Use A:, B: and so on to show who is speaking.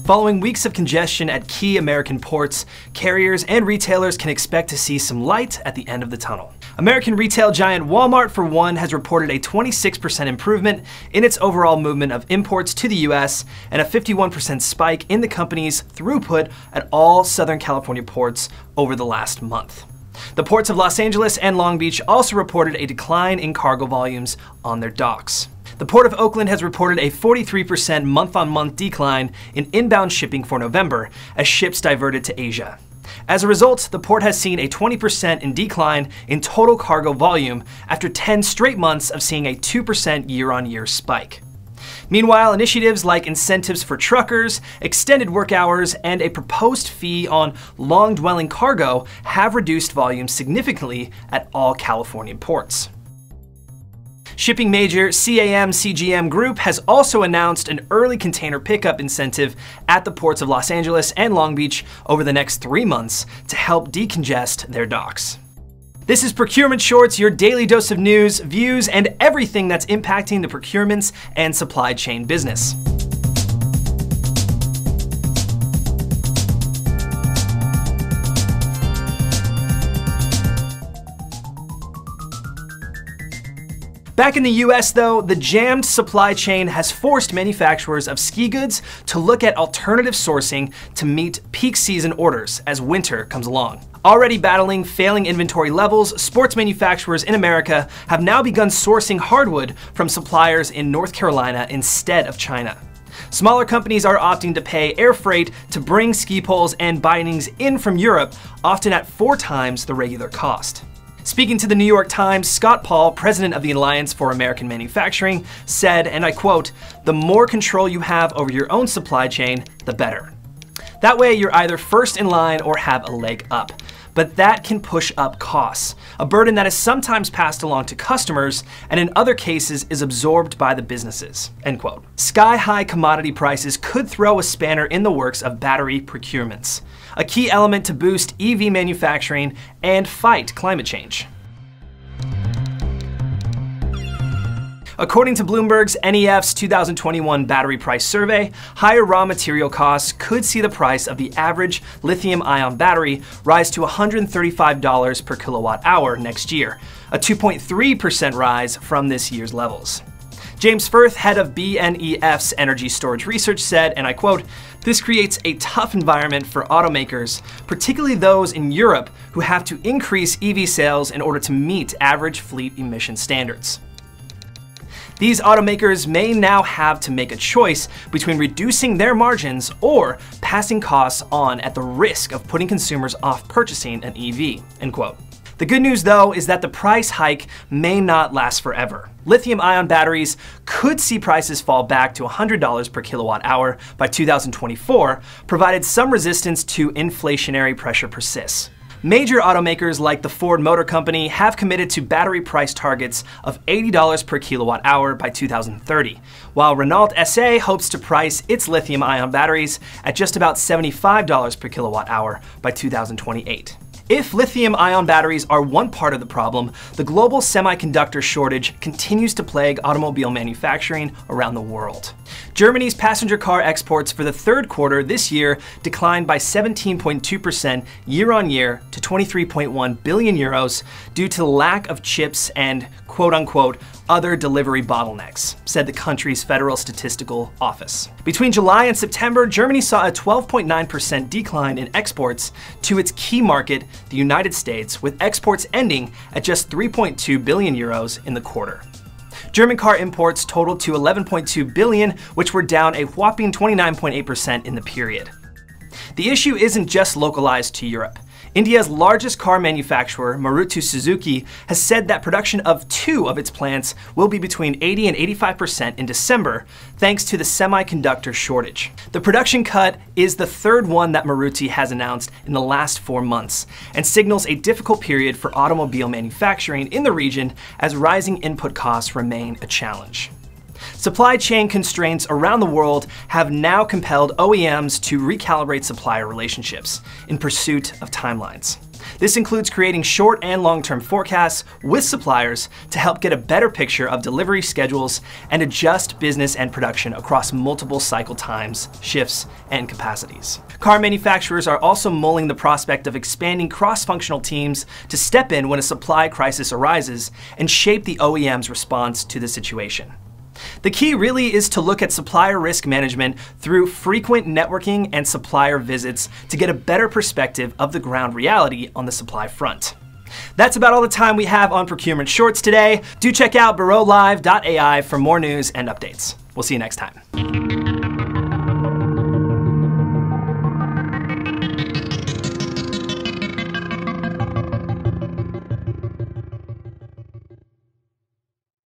A: Following weeks of congestion at key American ports, carriers and retailers can expect to see some light at the end of the tunnel. American retail giant Walmart, for one, has reported a 26% improvement in its overall movement of imports to the US and a 51% spike in the company's throughput at all Southern California ports over the last month. The ports of Los Angeles and Long Beach also reported a decline in cargo volumes on their docks. The Port of Oakland has reported a 43% month-on-month decline in inbound shipping for November as ships diverted to Asia. As a result, the port has seen a 20% decline in total cargo volume after 10 straight months of seeing a 2% year-on-year spike. Meanwhile, initiatives like incentives for truckers, extended work hours, and a proposed fee on long-dwelling cargo have reduced volume significantly at all Californian ports. Shipping major CGM Group has also announced an early container pickup incentive at the ports of Los Angeles and Long Beach over the next 3 months to help decongest their docks. This is Procurement Shorts, your daily dose of news, views, and everything that's impacting the procurements and supply chain business. Back in the US though, the jammed supply chain has forced manufacturers of ski goods to look at alternative sourcing to meet peak season orders as winter comes along. Already battling failing inventory levels, sports manufacturers in America have now begun sourcing hardwood from suppliers in North Carolina instead of China. Smaller companies are opting to pay air freight to bring ski poles and bindings in from Europe, often at 4 times the regular cost. Speaking to the New York Times, Scott Paul, president of the Alliance for American Manufacturing, said, and I quote, "The more control you have over your own supply chain, the better. That way you're either first in line or have a leg up. But that can push up costs, a burden that is sometimes passed along to customers and in other cases is absorbed by the businesses," end quote. Sky-high commodity prices could throw a spanner in the works of battery procurements, a key element to boost EV manufacturing and fight climate change. According to Bloomberg's NEF's 2021 battery price survey, higher raw material costs could see the price of the average lithium-ion battery rise to $135 per kilowatt hour next year, a 2.3% rise from this year's levels. James Firth, head of BNEF's energy storage research, said, and I quote, "This creates a tough environment for automakers, particularly those in Europe who have to increase EV sales in order to meet average fleet emission standards." These automakers may now have to make a choice between reducing their margins or passing costs on at the risk of putting consumers off purchasing an EV, end quote. The good news though is that the price hike may not last forever. Lithium-ion batteries could see prices fall back to $100 per kilowatt hour by 2024, provided some resistance to inflationary pressure persists. Major automakers like the Ford Motor Company have committed to battery price targets of $80 per kilowatt hour by 2030, while Renault SA hopes to price its lithium-ion batteries at just about $75 per kilowatt hour by 2028. If lithium-ion batteries are one part of the problem, the global semiconductor shortage continues to plague automobile manufacturing around the world. Germany's passenger car exports for the 3rd quarter this year declined by 17.2% year-on-year to 23.1 billion euros due to the lack of chips and quote-unquote other delivery bottlenecks, said the country's Federal Statistical Office. Between July and September, Germany saw a 12.9% decline in exports to its key market, the United States, with exports ending at just 3.2 billion euros in the quarter. German car imports totaled to 11.2 billion, which were down a whopping 29.8% in the period. The issue isn't just localized to Europe. India's largest car manufacturer, Maruti Suzuki, has said that production of 2 of its plants will be between 80 and 85% in December, thanks to the semiconductor shortage. The production cut is the 3rd one that Maruti has announced in the last 4 months, and signals a difficult period for automobile manufacturing in the region as rising input costs remain a challenge. Supply chain constraints around the world have now compelled OEMs to recalibrate supplier relationships in pursuit of timelines. This includes creating short and long-term forecasts with suppliers to help get a better picture of delivery schedules and adjust business and production across multiple cycle times, shifts, and capacities. Car manufacturers are also mulling the prospect of expanding cross-functional teams to step in when a supply crisis arises and shape the OEM's response to the situation. The key really is to look at supplier risk management through frequent networking and supplier visits to get a better perspective of the ground reality on the supply front. That's about all the time we have on Procurement Shorts today. Do check out bureaulive.ai for more news and updates. We'll see you next time.